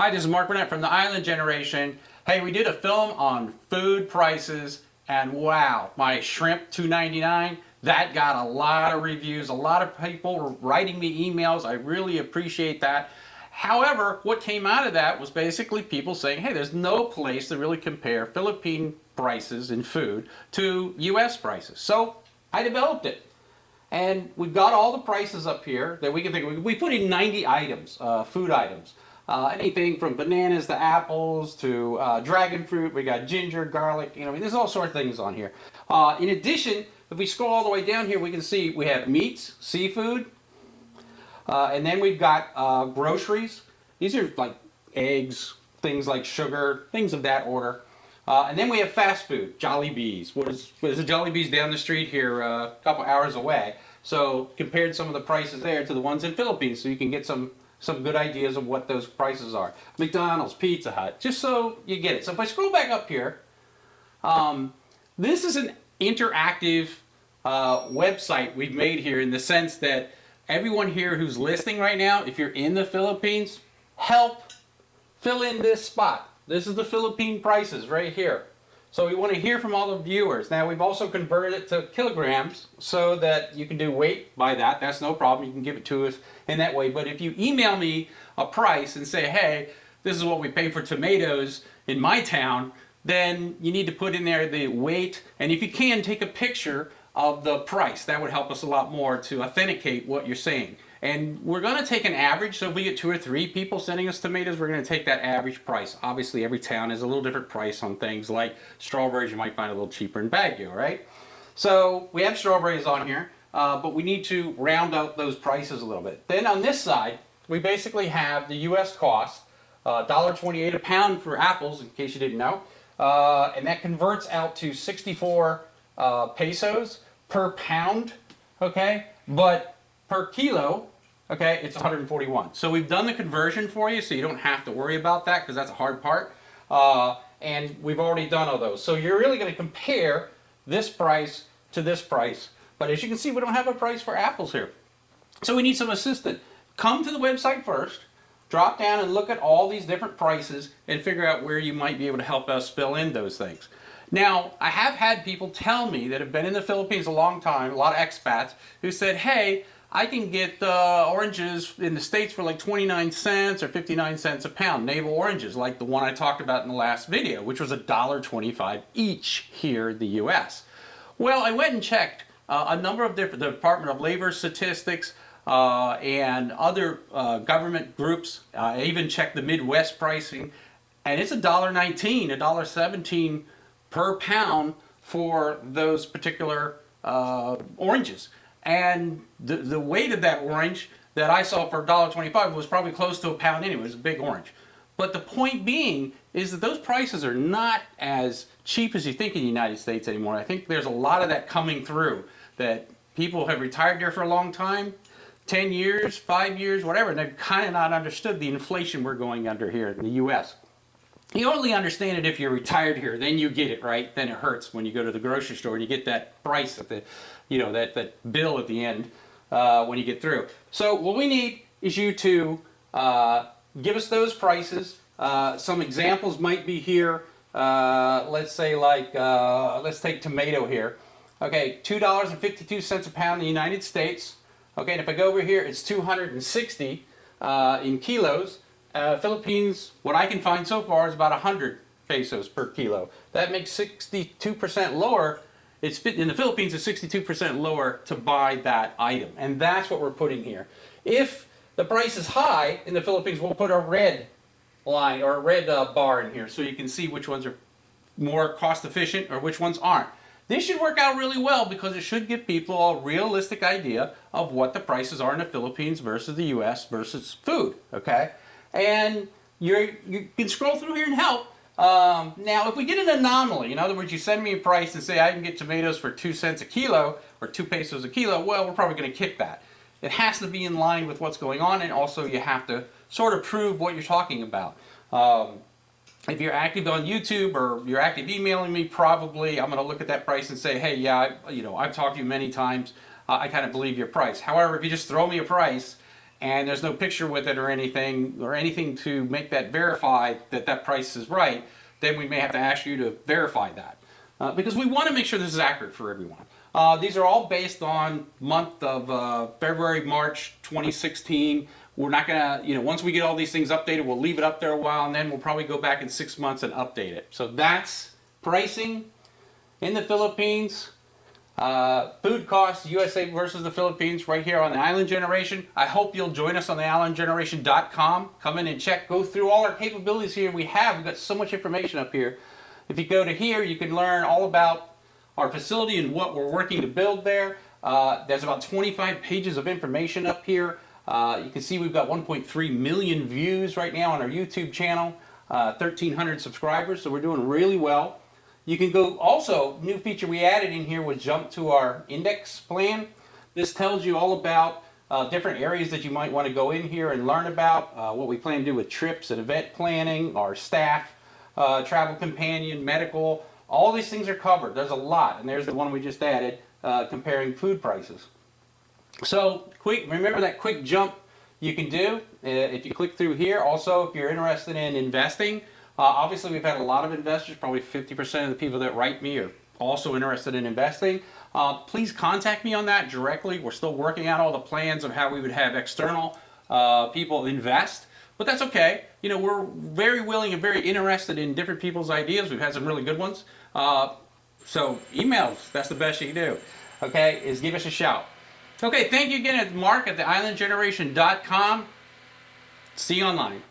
Hi, this is Mark Burnett from the Island Generation. Hey, we did a film on food prices, and wow, my shrimp $2.99, that got a lot of reviews. A lot of people were writing me emails. I really appreciate that. However, what came out of that was basically people saying, hey, there's no place to really compare Philippine prices in food to US prices. So I developed it. And we've got all the prices up here that we can think of. We put in 90 items, food items. Anything from bananas to apples to dragon fruit. We got ginger, garlic, there's all sorts of things on here. In addition, if we scroll all the way down here, we can see we have meats, seafood, and then we've got groceries. These are like eggs, things like sugar, things of that order. And then we have fast food, Jollibees. What is a Jollibees down the street here, a couple hours away. So compared some of the prices there to the ones in Philippines, so you can get some good ideas of what those prices are. McDonald's, Pizza Hut, just so you get it. So if I scroll back up here, this is an interactive website we've made here in the sense that everyone here who's listening right now, if you're in the Philippines, help fill in this spot. This is the Philippine prices right here. So we want to hear from all the viewers. Now we've also converted it to kilograms so that you can do weight by that. That's no problem. You can give it to us in that way. But if you email me a price and say, hey, this is what we pay for tomatoes in my town, then you need to put in there the weight. And if you can, take a picture of the price. That would help us a lot more to authenticate what you're saying. And we're going to take an average, so if we get 2 or 3 people sending us tomatoes, we're going to take that average price. Obviously, every town has a little different price on things like strawberries. You might find a little cheaper in Baguio, right? So we have strawberries on here, but we need to round out those prices a little bit. Then on this side, we basically have the U.S. cost, $1.28 a pound for apples, in case you didn't know, and that converts out to 64 pesos per pound, okay? But per kilo, okay, it's 141. So we've done the conversion for you, so you don't have to worry about that because that's a hard part. And we've already done all those. So you're really going to compare this price to this price. But as you can see, we don't have a price for apples here. So we need some assistance. Come to the website first, drop down and look at all these different prices and figure out where you might be able to help us fill in those things. Now, I have had people tell me that have been in the Philippines a long time, a lot of expats, who said, hey, I can get oranges in the States for like 29 cents or 59 cents a pound, navel oranges, like the one I talked about in the last video, which was $1.25 each here in the US. Well, I went and checked a number of different, the Department of Labor statistics and other government groups. I even checked the Midwest pricing, and it's $1.19, $1.17 per pound for those particular oranges. And the weight of that orange that I saw for $1.25 was probably close to a pound anyway. It was a big orange. But the point being is that those prices are not as cheap as you think in the United States anymore. I think there's a lot of that coming through, that people have retired there for a long time, 10 years, 5 years, whatever, and they've kind of not understood the inflation we're going under here in the U.S. You only understand it if you're retired here, then you get it, right? Then it hurts when you go to the grocery store and you get that price at the, that bill at the end when you get through. So what we need is you to give us those prices. Some examples might be here. Let's say let's take tomato here. Okay, $2.52 a pound in the United States. Okay, and if I go over here, it's 260 in kilos. Philippines, what I can find so far is about 100 pesos per kilo. That makes 62% lower. In the Philippines, it's 62% lower to buy that item. And that's what we're putting here. If the price is high in the Philippines, we'll put a red line or a red bar in here so you can see which ones are more cost efficient or which ones aren't. This should work out really well because it should give people a realistic idea of what the prices are in the Philippines versus the US versus food, okay? And you can scroll through here and help. Now, if we get an anomaly, in other words, you send me a price and say I can get tomatoes for 2 cents a kilo or 2 pesos a kilo, well, we're probably going to kick that. It has to be in line with what's going on, and also you have to sort of prove what you're talking about. If you're active on YouTube or you're active emailing me, probably I'm going to look at that price and say, hey, yeah, I've talked to you many times. I kind of believe your price. However, if you just throw me a price and there's no picture with it or anything to make that verify that that price is right, then we may have to ask you to verify that. Because we want to make sure this is accurate for everyone. These are all based on month of February, March 2016. We're not going to, once we get all these things updated, we'll leave it up there a while, and then we'll probably go back in 6 months and update it. So that's pricing in the Philippines. Food costs, USA versus the Philippines, right here on the Island Generation. I hope you'll join us on the islandgeneration.com. Come in and check, go through all our capabilities here. We've got so much information up here. If you go to here, you can learn all about our facility and what we're working to build there. There's about 25 pages of information up here. You can see we've got 1.3 million views right now on our YouTube channel, 1,300 subscribers, so we're doing really well. You can go also, new feature we added in here was jump to our index plan. This tells you all about different areas that you might want to go in here and learn about, what we plan to do with trips and event planning, our staff, travel companion, medical, all these things are covered. There's a lot, and there's the one we just added, comparing food prices. So remember that quick jump you can do if you click through here. Also, if you're interested in investing, obviously we've had a lot of investors, probably 50% of the people that write me are also interested in investing. Please contact me on that directly. We're still working out all the plans of how we would have external people invest, but that's okay. We're very willing and very interested in different people's ideas. We've had some really good ones. So emails, that's the best you can do. Okay, is give us a shout. Okay, thank you again, Mark at the islandgeneration.com. See you online.